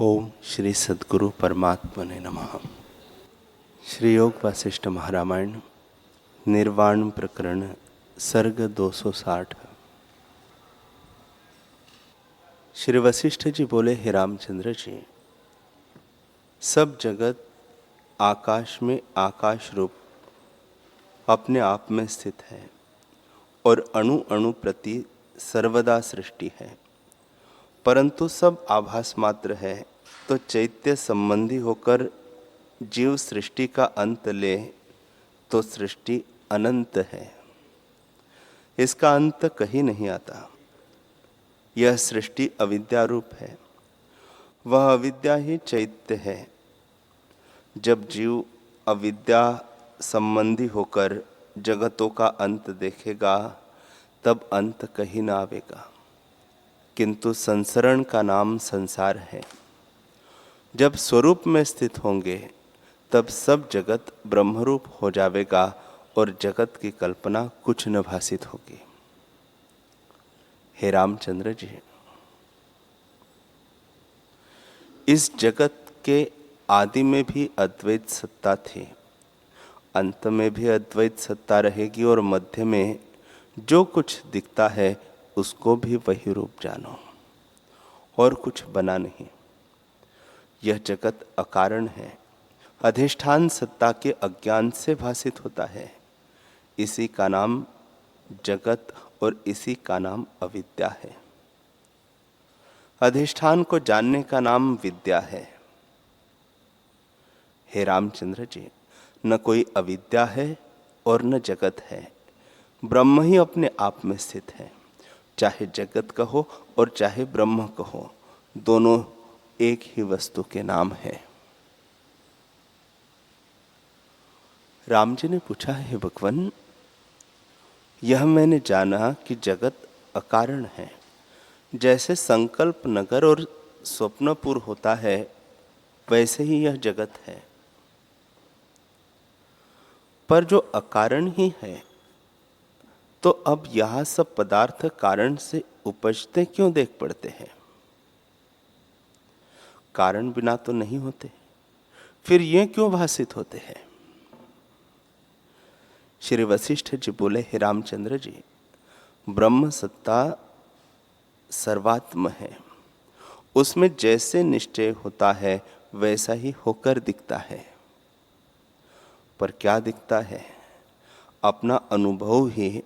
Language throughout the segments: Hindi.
ओम श्री सद्गुरु परमात्मने नमः। श्री योग वासिष्ठ महारामायण निर्वाण प्रकरण सर्ग 260। श्री वशिष्ठ जी बोले, हे रामचंद्र जी, सब जगत आकाश में आकाश रूप अपने आप में स्थित है और अणु अणु प्रति सर्वदा सृष्टि है, परंतु सब आभास मात्र है। तो चैत्य संबंधी होकर जीव सृष्टि का अंत ले तो सृष्टि अनंत है, इसका अंत कहीं नहीं आता। यह सृष्टि अविद्या रूप है, वह अविद्या ही चैत्य है। जब जीव अविद्या संबंधी होकर जगतों का अंत देखेगा तब अंत कहीं ना आवेगा, किंतु संसरण का नाम संसार है। जब स्वरूप में स्थित होंगे तब सब जगत ब्रह्मरूप हो जावेगा और जगत की कल्पना कुछ न भासित होगी। हे रामचंद्र जी, इस जगत के आदि में भी अद्वैत सत्ता थी, अंत में भी अद्वैत सत्ता रहेगी और मध्य में जो कुछ दिखता है उसको भी वही रूप जानो, और कुछ बना नहीं। यह जगत अकारण है, अधिष्ठान सत्ता के अज्ञान से भासित होता है। इसी का नाम जगत और इसी का नाम अविद्या है। अधिष्ठान को जानने का नाम विद्या है। हे रामचंद्र जी, न कोई अविद्या है और न जगत है, ब्रह्म ही अपने आप में स्थित है। चाहे जगत कहो और चाहे ब्रह्म कहो, दोनों एक ही वस्तु के नाम है। राम जी ने पूछा, हे भगवान, यह मैंने जाना कि जगत अकारण है। जैसे संकल्प नगर और स्वप्नपुर होता है, वैसे ही यह जगत है। पर जो अकारण ही है, तो अब यह सब पदार्थ कारण से उपजते क्यों देख पड़ते हैं? कारण बिना तो नहीं होते, फिर ये क्यों भासित होते हैं? श्री वशिष्ठ जी बोले, हे रामचंद्र जी, ब्रह्म सत्ता सर्वात्म है। उसमें जैसे निश्चय होता है वैसा ही होकर दिखता है। पर क्या दिखता है? अपना अनुभव ही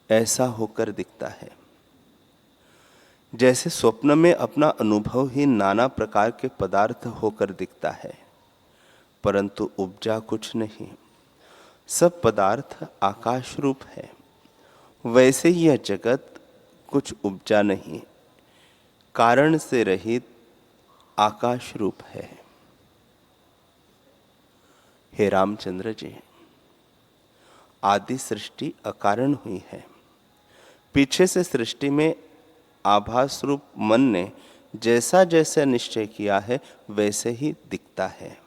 ऐसा होकर दिखता है। जैसे स्वप्न में अपना अनुभव ही नाना प्रकार के पदार्थ होकर दिखता है, परंतु उपजा कुछ नहीं, सब पदार्थ आकाश रूप है। वैसे ही यह जगत कुछ उपजा नहीं, कारण से रहित आकाश रूप है। हे रामचंद्र जी, आदि सृष्टि अकारण हुई है। पीछे से सृष्टि में आभास रूप मन ने जैसा जैसा निश्चय किया है वैसे ही दिखता है,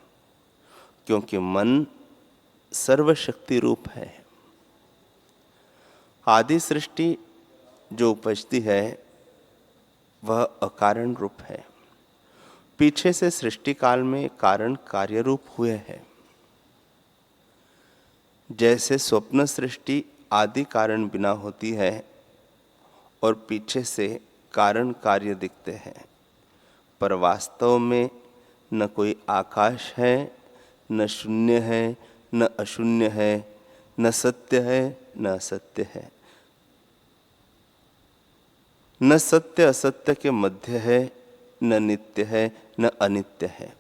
क्योंकि मन सर्वशक्ति रूप है। आदि सृष्टि जो उपजती है वह अकारण रूप है। पीछे से सृष्टि काल में कारण कार्य रूप हुए हैं। जैसे स्वप्न सृष्टि आदि कारण बिना होती है और पीछे से कारण कार्य दिखते हैं, पर वास्तव में न कोई आकाश है, न शून्य है, न अशून्य है, न सत्य है, न असत्य है, न सत्य असत्य के मध्य है, न नित्य है, न अनित्य है।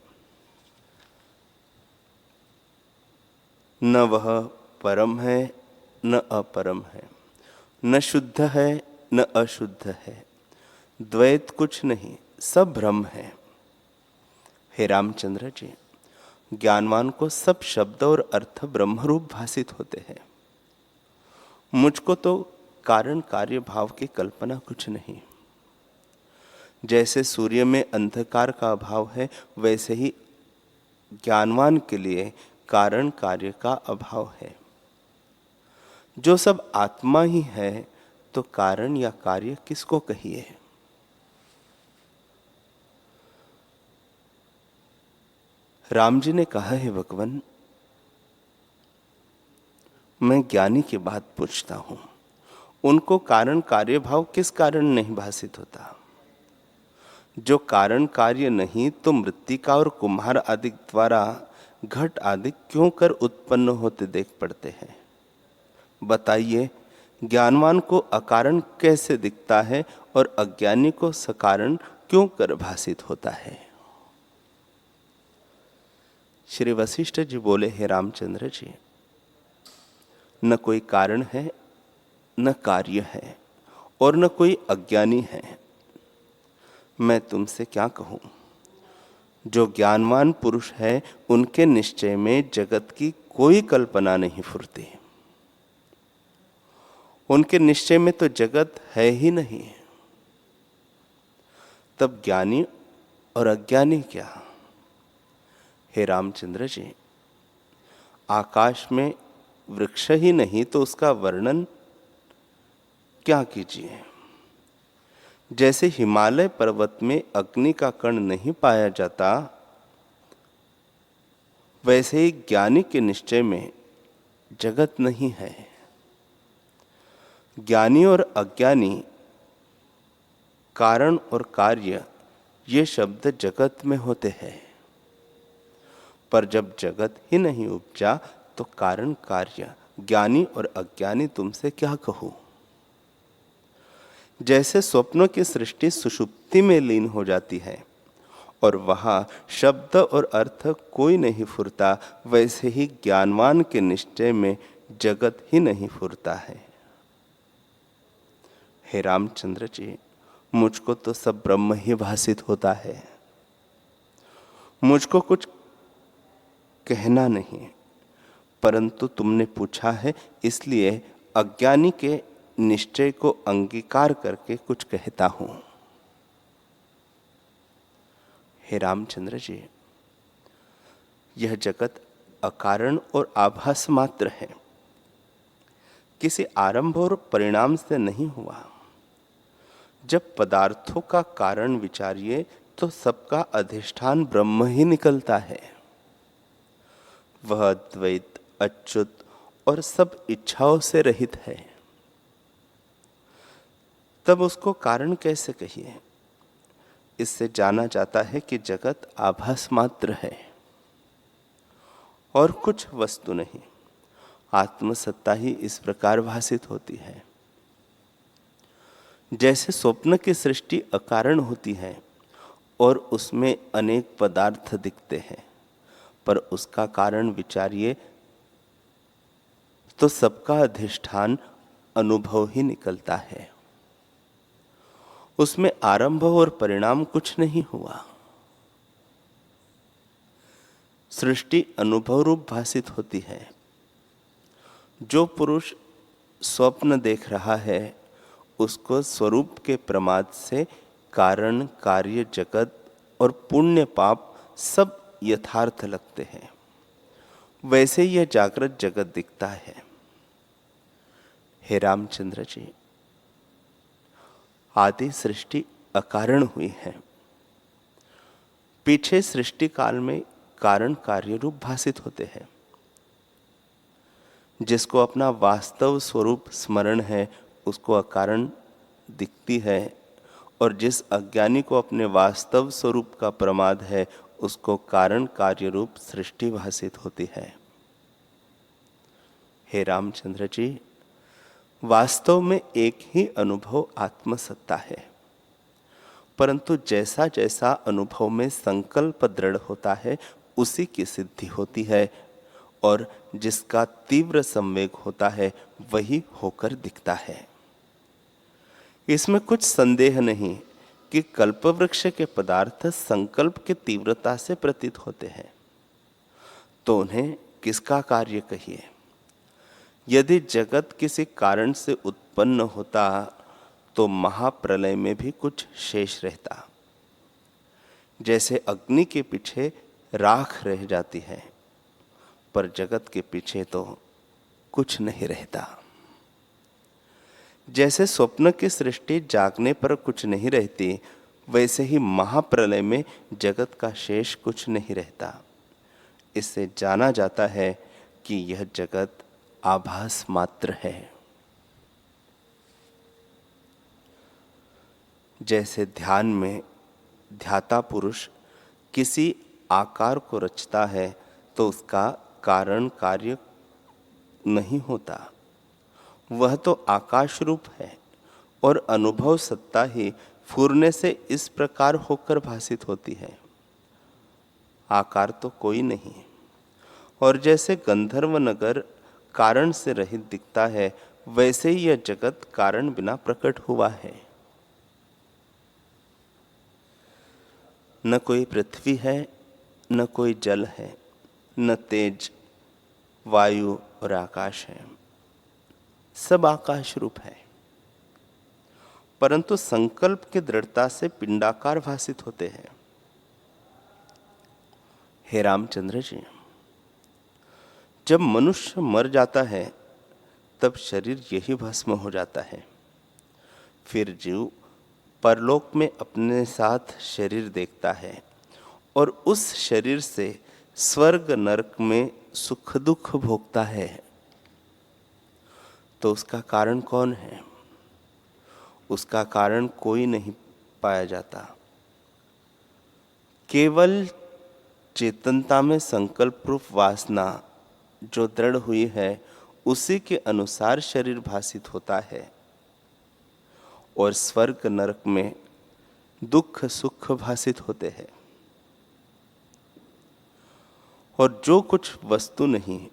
न वह परम है, न अपरम है, न शुद्ध है, न अशुद्ध है। द्वैत कुछ नहीं, सब भ्रम है। हे रामचंद्र जी, ज्ञानवान को सब शब्द और अर्थ ब्रह्मरूप भासित होते हैं। मुझको तो कारण कार्य भाव की कल्पना कुछ नहीं। जैसे सूर्य में अंधकार का अभाव है, वैसे ही ज्ञानवान के लिए कारण कार्य का अभाव है। जो सब आत्मा ही है तो कारण या कार्य किसको कहिए? राम जी ने कहा है, भगवान मैं ज्ञानी की बात पूछता हूं, उनको कारण कार्य भाव किस कारण नहीं भासित होता? जो कारण कार्य नहीं तो मृत्तिका और कुम्हार आदि द्वारा घट आदि क्यों कर उत्पन्न होते देख पड़ते हैं? बताइए, ज्ञानवान को अकारण कैसे दिखता है और अज्ञानी को सकारण क्यों कर भासित होता है? श्री वशिष्ठ जी बोले, हे रामचंद्र जी, न कोई कारण है, न कार्य है, और न कोई अज्ञानी है। मैं तुमसे क्या कहूं? जो ज्ञानवान पुरुष है उनके निश्चय में जगत की कोई कल्पना नहीं फुरती। उनके निश्चय में तो जगत है ही नहीं। तब ज्ञानी और अज्ञानी क्या? हे रामचंद्र जी, आकाश में वृक्ष ही नहीं तो उसका वर्णन क्या कीजिए? जैसे हिमालय पर्वत में अग्नि का कण नहीं पाया जाता, वैसे ही ज्ञानी के निश्चय में जगत नहीं है। ज्ञानी और अज्ञानी, कारण और कार्य, ये शब्द जगत में होते हैं। पर जब जगत ही नहीं उपजा तो कारण कार्य, ज्ञानी और अज्ञानी तुमसे क्या कहूं? जैसे स्वप्नों की सृष्टि सुषुप्ति में लीन हो जाती है और वहां शब्द और अर्थ कोई नहीं फुरता, वैसे ही ज्ञानवान के निश्चय में जगत ही नहीं फुरता है। हे रामचंद्र जी, मुझको तो सब ब्रह्म ही भासित होता है। मुझको कुछ कहना नहीं, परंतु तुमने पूछा है इसलिए अज्ञानी के निश्चय को अंगीकार करके कुछ कहता हूं। हे रामचंद्र जी, यह जगत अकारण और आभास मात्र है, किसी आरंभ और परिणाम से नहीं हुआ। जब पदार्थों का कारण विचारिए तो सबका अधिष्ठान ब्रह्म ही निकलता है। वह द्वैत, अच्युत और सब इच्छाओं से रहित है। तब उसको कारण कैसे कहिए? इससे जाना जाता है कि जगत आभास मात्र है और कुछ वस्तु नहीं। आत्मसत्ता ही इस प्रकार भासित होती है। जैसे स्वप्न की सृष्टि अकारण होती है और उसमें अनेक पदार्थ दिखते हैं, पर उसका कारण विचारिए तो सबका अधिष्ठान अनुभव ही निकलता है। उसमें आरंभ और परिणाम कुछ नहीं हुआ। सृष्टि अनुभव रूप भासित होती है। जो पुरुष स्वप्न देख रहा है उसको स्वरूप के प्रमाद से कारण, कार्य, जगत और पुण्य पाप सब यथार्थ लगते हैं। वैसे यह जागृत जगत दिखता है। हे रामचंद्र जी, आदि सृष्टि अकारण हुई है। पीछे सृष्टि काल में कारण कार्य रूप भासित होते हैं। जिसको अपना वास्तव स्वरूप स्मरण है उसको अकारण दिखती है, और जिस अज्ञानी को अपने वास्तव स्वरूप का प्रमाद है उसको कारण कार्य रूप सृष्टि भासित होती है। हे रामचंद्र जी, वास्तव में एक ही अनुभव आत्मसत्ता है, परंतु जैसा जैसा अनुभव में संकल्प दृढ़ होता है उसी की सिद्धि होती है, और जिसका तीव्र संवेग होता है वही होकर दिखता है। इसमें कुछ संदेह नहीं कि कल्पवृक्ष के पदार्थ संकल्प की तीव्रता से प्रतीत होते हैं, तो उन्हें किसका कार्य कहिए? यदि जगत किसी कारण से उत्पन्न होता तो महाप्रलय में भी कुछ शेष रहता। जैसे अग्नि के पीछे राख रह जाती है, पर जगत के पीछे तो कुछ नहीं रहता। जैसे स्वप्न की सृष्टि जागने पर कुछ नहीं रहती, वैसे ही महाप्रलय में जगत का शेष कुछ नहीं रहता। इससे जाना जाता है कि यह जगत आभास मात्र है। जैसे ध्यान में ध्याता पुरुष किसी आकार को रचता है तो उसका कारण कार्य नहीं होता, वह तो आकाश रूप है और अनुभव सत्ता ही फूरने से इस प्रकार होकर भासित होती है। आकार तो कोई नहीं। और जैसे गंधर्व नगर कारण से रहित दिखता है, वैसे ही यह जगत कारण बिना प्रकट हुआ है। न कोई पृथ्वी है, न कोई जल है, न तेज, वायु और आकाश है। सब आकाश रूप है, परंतु संकल्प की दृढ़ता से पिंडाकार भासित होते हैं। हे रामचंद्र जी, जब मनुष्य मर जाता है तब शरीर यही भस्म हो जाता है। फिर जीव परलोक में अपने साथ शरीर देखता है और उस शरीर से स्वर्ग नरक में सुख दुख भोगता है। तो उसका कारण कौन है? उसका कारण कोई नहीं पाया जाता। केवल चेतनता में संकल्प रूप वासना जो दृढ़ हुई है, उसी के अनुसार शरीर भासित होता है और स्वर्ग नरक में दुख सुख भासित होते हैं। और जो कुछ वस्तु नहीं,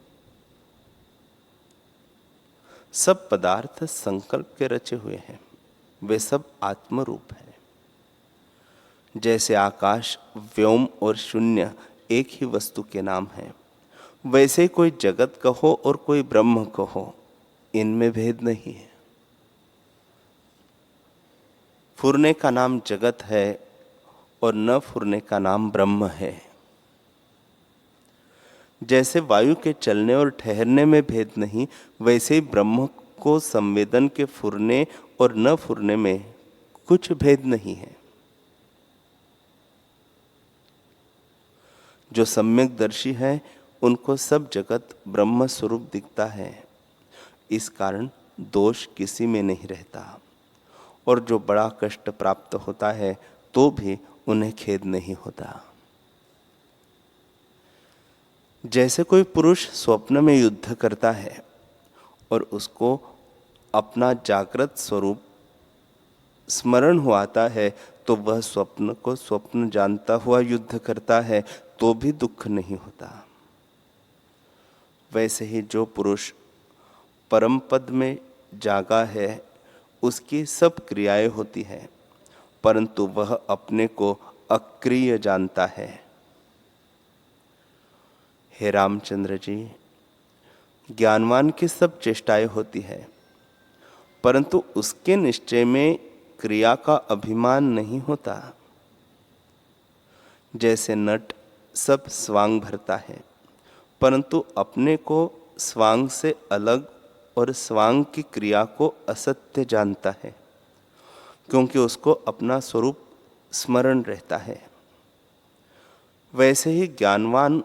सब पदार्थ संकल्प के रचे हुए हैं, वे सब आत्मरूप है। जैसे आकाश, व्योम और शून्य एक ही वस्तु के नाम हैं, वैसे कोई जगत कहो और कोई ब्रह्म कहो, इनमें भेद नहीं है। फुरने का नाम जगत है और न फुरने का नाम ब्रह्म है। जैसे वायु के चलने और ठहरने में भेद नहीं, वैसे ही ब्रह्म को संवेदन के फुरने और न फुरने में कुछ भेद नहीं है। जो सम्यक दर्शी है, उनको सब जगत ब्रह्म स्वरूप दिखता है। इस कारण दोष किसी में नहीं रहता और जो बड़ा कष्ट प्राप्त होता है तो भी उन्हें खेद नहीं होता। जैसे कोई पुरुष स्वप्न में युद्ध करता है और उसको अपना जागृत स्वरूप स्मरण हुआता है, तो वह स्वप्न को स्वप्न जानता हुआ युद्ध करता है तो भी दुख नहीं होता। वैसे ही जो पुरुष परम पद में जागा है, उसकी सब क्रियाएं होती हैं, परंतु वह अपने को अक्रिय जानता है। हे रामचंद्र जी, ज्ञानवान की सब चेष्टाएं होती है, परंतु उसके निश्चय में क्रिया का अभिमान नहीं होता। जैसे नट सब स्वांग भरता है, परंतु अपने को स्वांग से अलग और स्वांग की क्रिया को असत्य जानता है, क्योंकि उसको अपना स्वरूप स्मरण रहता है। वैसे ही ज्ञानवान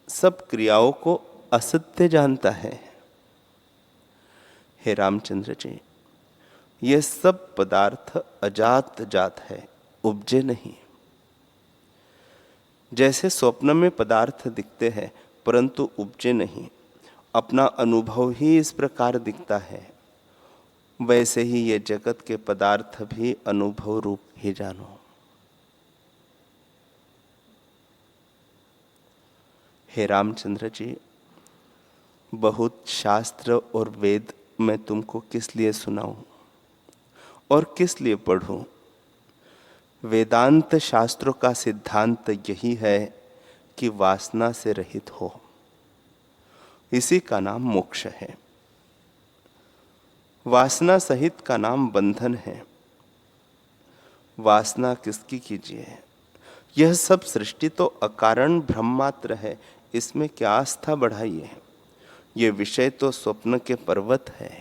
सब क्रियाओं को असत्य जानता है। हे रामचंद्र जी, ये सब पदार्थ अजात जात है, उपजे नहीं। जैसे स्वप्न में पदार्थ दिखते हैं परंतु उपजे नहीं, अपना अनुभव ही इस प्रकार दिखता है, वैसे ही ये जगत के पदार्थ भी अनुभव रूप ही जानो। हे रामचंद्र जी, बहुत शास्त्र और वेद मैं तुमको किस लिए सुनाऊं और किस लिए पढ़ूं? वेदांत शास्त्रों का सिद्धांत यही है कि वासना से रहित हो, इसी का नाम मोक्ष है। वासना सहित का नाम बंधन है। वासना किसकी कीजिए? यह सब सृष्टि तो अकारण भ्रम मात्र है, इसमें क्या आस्था बढ़ाइए? ये विषय तो स्वप्न के पर्वत है।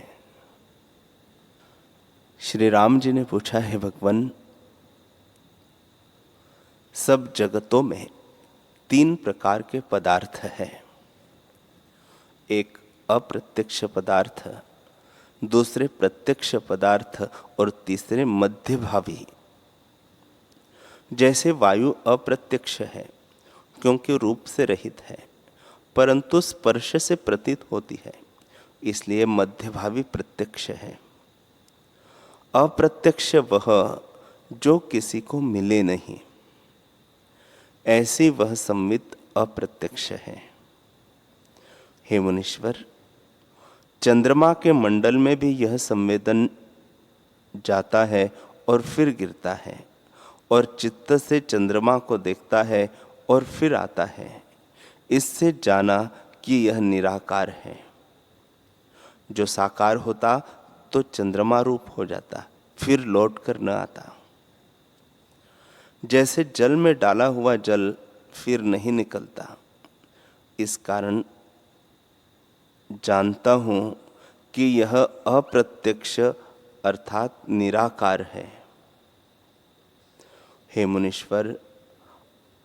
श्री राम जी ने पूछा, है भगवान, सब जगतों में तीन प्रकार के पदार्थ है। एक अप्रत्यक्ष पदार्थ, दूसरे प्रत्यक्ष पदार्थ और तीसरे मध्यभावी। जैसे वायु अप्रत्यक्ष है क्योंकि रूप से रहित है, परंतु स्पर्श से प्रतीत होती है, इसलिए मध्यभावी प्रत्यक्ष है। अप्रत्यक्ष वह जो किसी को मिले नहीं, ऐसी वह संवित अप्रत्यक्ष है। हे मुनीश्वर, चंद्रमा के मंडल में भी यह संवेदन जाता है और फिर गिरता है, और चित्त से चंद्रमा को देखता है और फिर आता है। इससे जाना कि यह निराकार है। जो साकार होता तो चंद्रमा रूप हो जाता, फिर लौट कर न आता। जैसे जल में डाला हुआ जल फिर नहीं निकलता, इस कारण जानता हूं कि यह अप्रत्यक्ष अर्थात निराकार है। हे मुनीश्वर,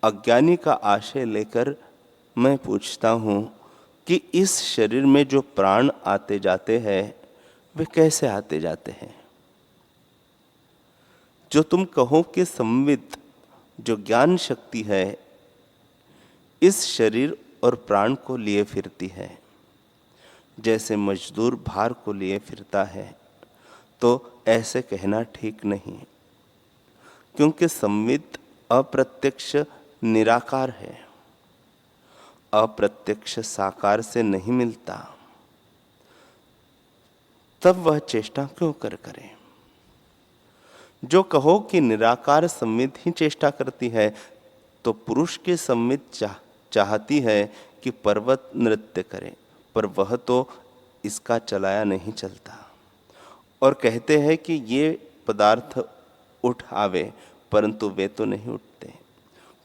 अज्ञानी का आशय लेकर मैं पूछता हूं कि इस शरीर में जो प्राण आते जाते हैं वे कैसे आते जाते हैं? जो तुम कहो कि संवित जो ज्ञान शक्ति है इस शरीर और प्राण को लिए फिरती है, जैसे मजदूर भार को लिए फिरता है, तो ऐसे कहना ठीक नहीं, क्योंकि संवित अप्रत्यक्ष निराकार है। अप्रत्यक्ष साकार से नहीं मिलता, तब वह चेष्टा क्यों करे? जो कहो कि निराकार संवित ही चेष्टा करती है, तो पुरुष की संवित चाहती है कि पर्वत नृत्य करे, पर वह तो इसका चलाया नहीं चलता। और कहते हैं कि ये पदार्थ उठ आवे, परंतु वे तो नहीं उठते,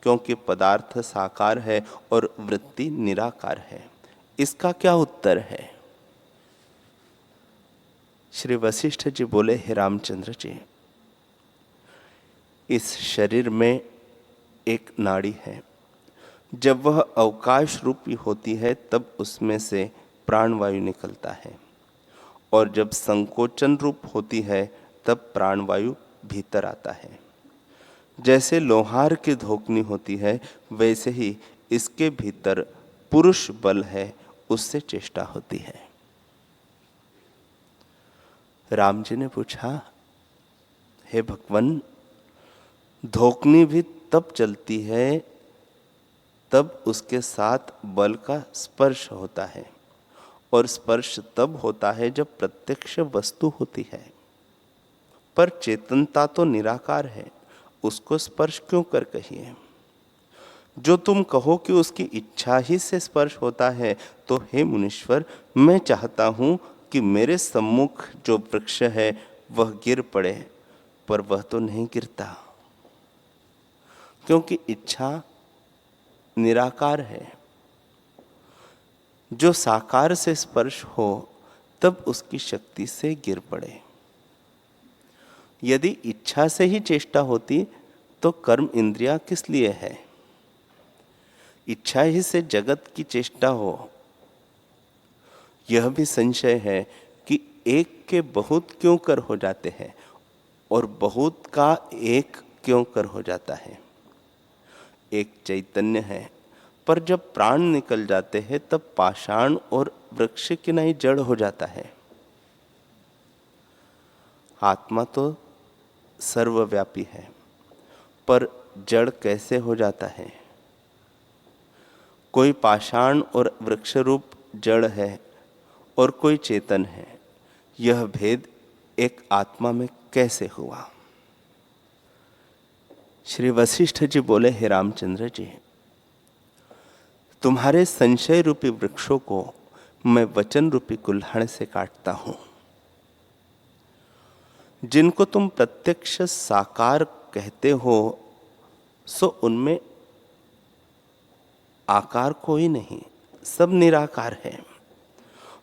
क्योंकि पदार्थ साकार है और वृत्ति निराकार है। इसका क्या उत्तर है? श्री वशिष्ठ जी बोले, हे रामचंद्र जी, इस शरीर में एक नाड़ी है। जब वह अवकाश रूपी होती है तब उसमें से प्राणवायु निकलता है, और जब संकोचन रूप होती है तब प्राणवायु भीतर आता है। जैसे लोहार की धोकनी होती है, वैसे ही इसके भीतर पुरुष बल है, उससे चेष्टा होती है। राम जी ने पूछा, हे भगवान, धोकनी भी तब चलती है तब उसके साथ बल का स्पर्श होता है, और स्पर्श तब होता है जब प्रत्यक्ष वस्तु होती है। पर चेतनता तो निराकार है, उसको स्पर्श क्यों कर कहिए? जो तुम कहो कि उसकी इच्छा ही से स्पर्श होता है, तो हे मुनीश्वर, मैं चाहता हूं कि मेरे सम्मुख जो वृक्ष है वह गिर पड़े, पर वह तो नहीं गिरता, क्योंकि इच्छा निराकार है। जो साकार से स्पर्श हो तब उसकी शक्ति से गिर पड़े। यदि इच्छा से ही चेष्टा होती तो कर्म इंद्रिया किस लिए है? इच्छा ही से जगत की चेष्टा हो। यह भी संशय है कि एक के बहुत क्यों कर हो जाते हैं और बहुत का एक क्यों कर हो जाता है? एक चैतन्य है, पर जब प्राण निकल जाते हैं तब पाषाण और वृक्ष की नहीं जड़ हो जाता है। आत्मा तो सर्वव्यापी है, पर जड़ कैसे हो जाता है? कोई पाषाण और वृक्ष रूप जड़ है और कोई चेतन है। यह भेद एक आत्मा में कैसे हुआ? श्री वशिष्ठ जी बोले, हे रामचंद्र जी, तुम्हारे संशय रूपी वृक्षों को मैं वचन रूपी कुल्हाड़ से काटता हूं। जिनको तुम प्रत्यक्ष साकार कहते हो, सो उनमें आकार कोई नहीं, सब निराकार है।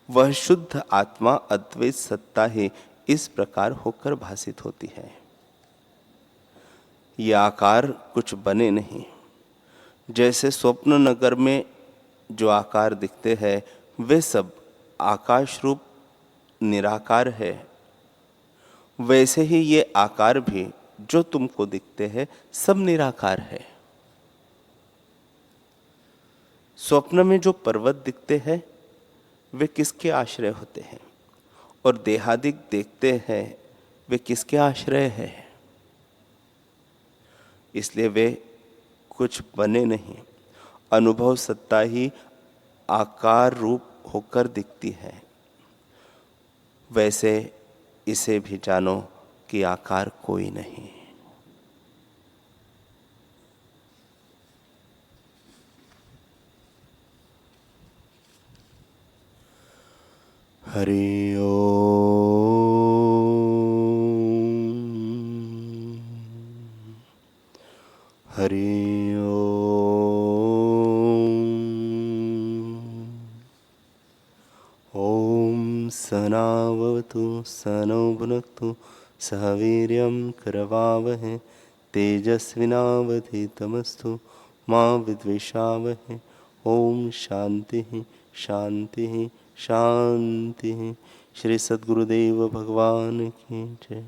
वह शुद्ध आत्मा अद्वैत सत्ता ही इस प्रकार होकर भासित होती है। यह आकार कुछ बने नहीं। जैसे स्वप्न नगर में जो आकार दिखते हैं वे सब आकाश रूप निराकार है, वैसे ही ये आकार भी जो तुमको दिखते हैं सब निराकार है। स्वप्न में जो पर्वत दिखते हैं वे किसके आश्रय होते हैं, और देहादिक देखते हैं वे किसके आश्रय है। इसलिए वे कुछ बने नहीं, अनुभव सत्ता ही आकार रूप होकर दिखती है। वैसे इसे भी जानो कि आकार कोई नहीं। हरि ओम। हरि ओम। सहनावतु सहनौ भुनक्तु सह वीर्यं करवावहै तेजस्विनावधीतमस्तु मा विद्विषावहै। ओम शांति शांति शांति। श्री सद्गुरुदेव भगवान की जय।